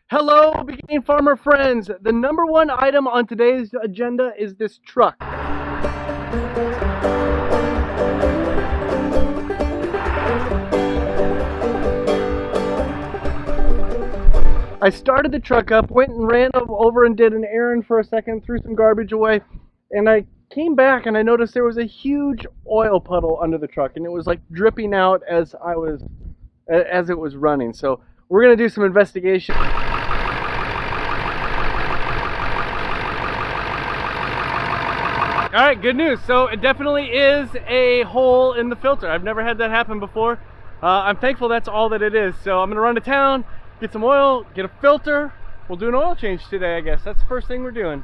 Hello, beginning farmer friends. The number one item on today's agenda is this truck. I started the truck up, went and ran over and did an errand for a second, threw some garbage away, and I came back and I noticed there was a huge oil puddle under the truck, and it was like dripping out as it was running. So we're gonna do some investigation. All right, good news. So it definitely is a hole in the filter. I've never had that happen before. I'm thankful that's all that it is. So I'm gonna run to town, get some oil, get a filter. We'll do an oil change today, I guess. That's the first thing we're doing.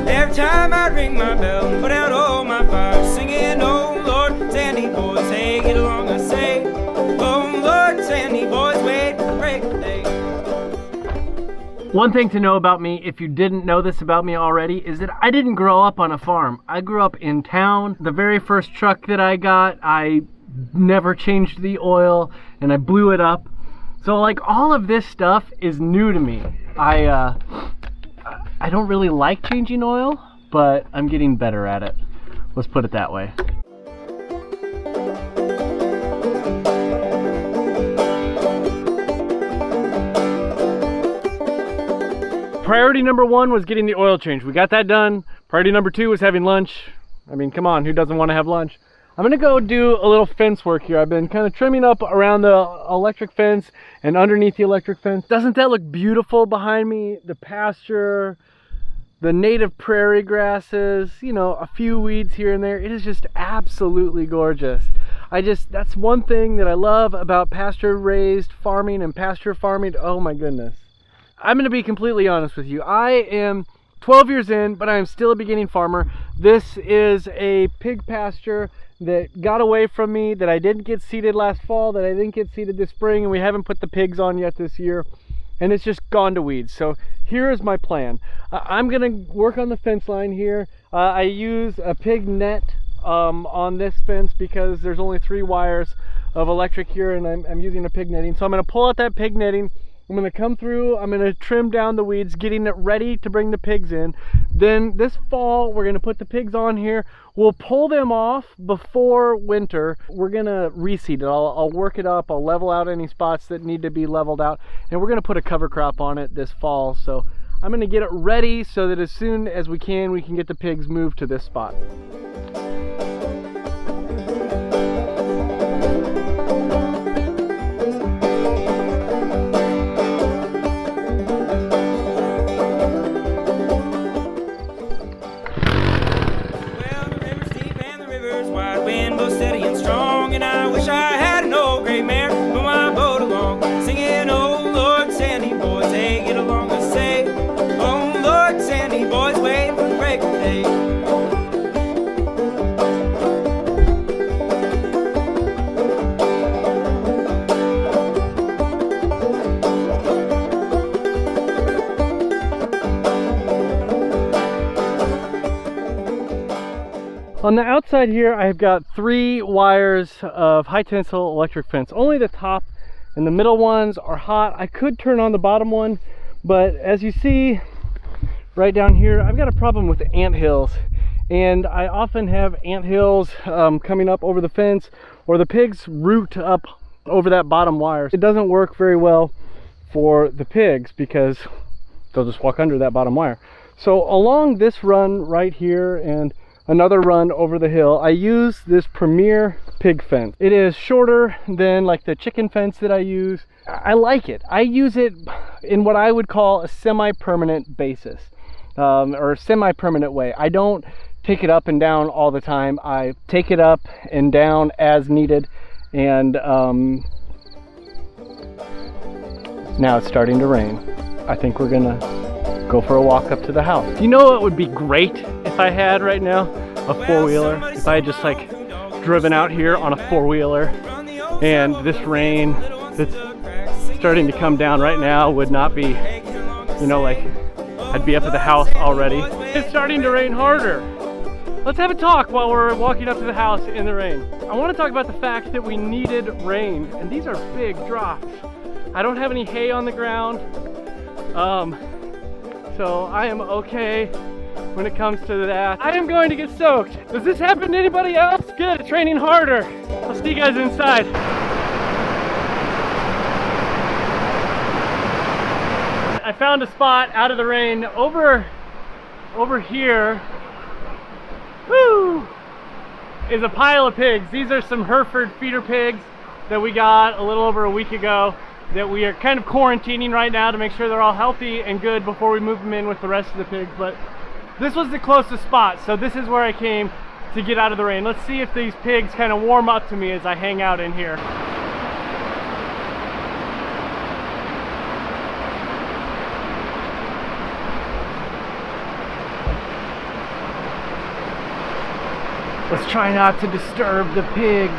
Every time I ring my bell and put out all my fires, singing, oh Lord, Sandy boys, hey, get along, I say. Oh Lord, Sandy boys, wait for the break of day. One thing to know about me, if you didn't know this about me already, is that I didn't grow up on a farm. I grew up in town. The very first truck that I got, I never changed the oil and I blew it up. So like all of this stuff is new to me. I don't really like changing oil, but I'm getting better at it. Let's put it that way. Priority number one was getting the oil change. We got that done. Priority number two was having lunch. I mean, come on, who doesn't want to have lunch? I'm gonna go do a little fence work here. I've been kind of trimming up around the electric fence and underneath the electric fence. Doesn't that look beautiful behind me? The pasture, the native prairie grasses, you know, a few weeds here and there. It is just absolutely gorgeous. That's one thing that I love about pasture raised farming and pasture farming. Oh my goodness. I'm gonna be completely honest with you. I am 12 years in, but I am still a beginning farmer. This is a pig pasture that got away from me, that I didn't get seeded last fall, that I didn't get seeded this spring, and we haven't put the pigs on yet this year, and it's just gone to weeds. So here is my plan. I'm gonna work on the fence line here. I use a pig net on this fence because there's only 3 wires of electric here, and I'm using a pig netting. So I'm gonna pull out that pig netting. I'm gonna come through, I'm gonna trim down the weeds, getting it ready to bring the pigs in. Then this fall, we're gonna put the pigs on here. We'll pull them off before winter. We're gonna reseed it. I'll work it up, I'll level out any spots that need to be leveled out, and we're gonna put a cover crop on it this fall. So I'm gonna get it ready so that as soon as we can get the pigs moved to this spot. Steady and strong, and I wish I had an old gray mare to pull my boat along, singing, oh Lord, Sandy boys, hey, get along, I say. Oh Lord, Sandy boys, wait for the break of day. On the outside here, I've got 3 wires of high tensile electric fence. Only the top and the middle ones are hot. I could turn on the bottom one, but as you see right down here, I've got a problem with ant hills. And I often have ant hills coming up over the fence, or the pigs root up over that bottom wire. It doesn't work very well for the pigs because they'll just walk under that bottom wire. So along this run right here and another run over the hill, I use this Premier pig fence. It is shorter than like the chicken fence that I use. I like it. I use it in what I would call a semi-permanent basis, or a semi-permanent way. I don't take it up and down all the time. I take it up and down as needed, and now it's starting to rain. I think we're gonna go for a walk up to the house. You know what would be great if I had right now? A four-wheeler. If I had just like driven out here on a four-wheeler, and this rain that's starting to come down right now would not be, you know, like I'd be up at the house already. It's starting to rain harder. Let's have a talk while we're walking up to the house in the rain. I want to talk about the fact that we needed rain, and these are big drops. I don't have any hay on the ground, so I am okay when it comes to that. I am going to get soaked. Does this happen to anybody else? Good, it's raining harder. I'll see you guys inside. I found a spot out of the rain over here. Woo! Is a pile of pigs. These are some Hereford feeder pigs that we got a little over a week ago that we are kind of quarantining right now to make sure they're all healthy and good before we move them in with the rest of the pigs. But this was the closest spot, so this is where I came to get out of the rain. Let's see if these pigs kind of warm up to me as I hang out in here. Let's try not to disturb the pigs.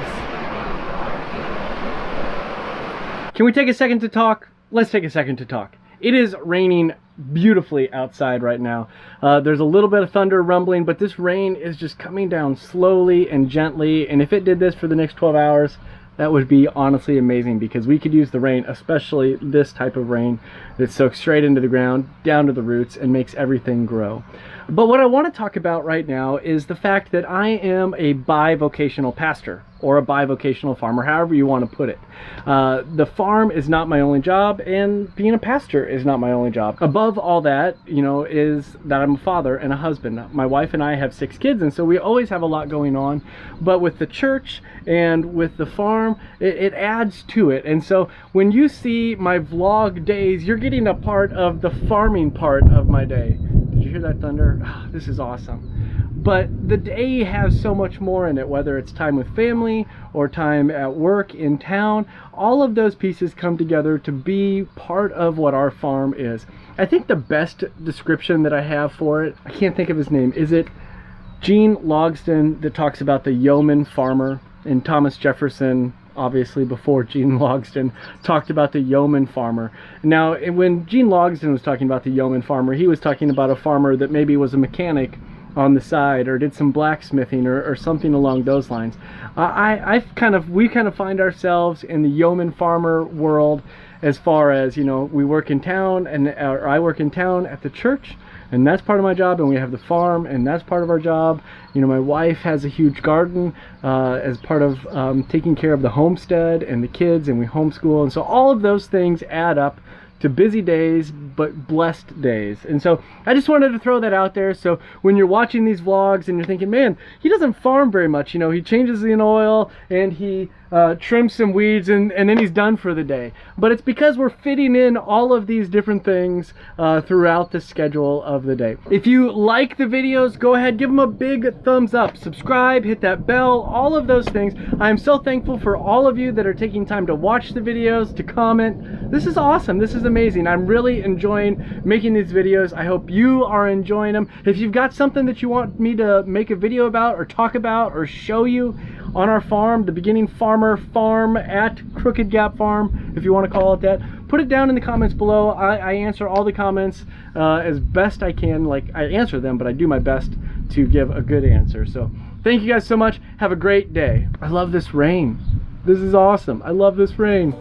Can we take a second to talk? Let's take a second to talk. It is raining beautifully outside right now. There's a little bit of thunder rumbling, but this rain is just coming down slowly and gently, and if it did this for the next 12 hours, that would be honestly amazing, because we could use the rain, especially this type of rain that soaks straight into the ground, down to the roots, and makes everything grow. But what I want to talk about right now is the fact that I am a bivocational pastor, or a bivocational farmer, however you want to put it. The farm is not my only job, and being a pastor is not my only job. Above all that, you know, is that I'm a father and a husband. My wife and I have 6 kids, and so we always have a lot going on. But with the church and with the farm, it adds to it. And so when you see my vlog days, you're getting a part of the farming part of my day. Did you hear that thunder? Oh, this is awesome. But the day has so much more in it, whether it's time with family or time at work, in town. All of those pieces come together to be part of what our farm is. I think the best description that I have for it, I can't think of his name, is it Gene Logsdon, that talks about the yeoman farmer, and Thomas Jefferson, obviously before Gene Logsdon, talked about the yeoman farmer. Now, when Gene Logsdon was talking about the yeoman farmer, he was talking about a farmer that maybe was a mechanic on the side, or did some blacksmithing, or something along those lines. We kind of find ourselves in the yeoman farmer world, as far as, you know, we work in town, or I work in town at the church, and that's part of my job, and we have the farm, and that's part of our job. You know, my wife has a huge garden as part of taking care of the homestead and the kids, and we homeschool, and so all of those things add up to busy days, but blessed days. And so I just wanted to throw that out there, so when you're watching these vlogs and you're thinking, man, he doesn't farm very much, you know, he changes the oil and he trims some weeds, and then he's done for the day. But it's because we're fitting in all of these different things throughout the schedule of the day. If you like the videos, go ahead, give them a big thumbs up, subscribe, hit that bell, all of those things. I am so thankful for all of you that are taking time to watch the videos, to comment. This is awesome. This is amazing. I'm really enjoying making these videos. I hope you are enjoying them. If you've got something that you want me to make a video about, or talk about, or show you on our farm, the Beginning Farmer Farm at Crooked Gap Farm, if you want to call it that, put it down in the comments below. I answer all the comments as best I can. Like, I answer them, but I do my best to give a good answer. So thank you guys so much. Have a great day. I love this rain. This is awesome. I love this rain.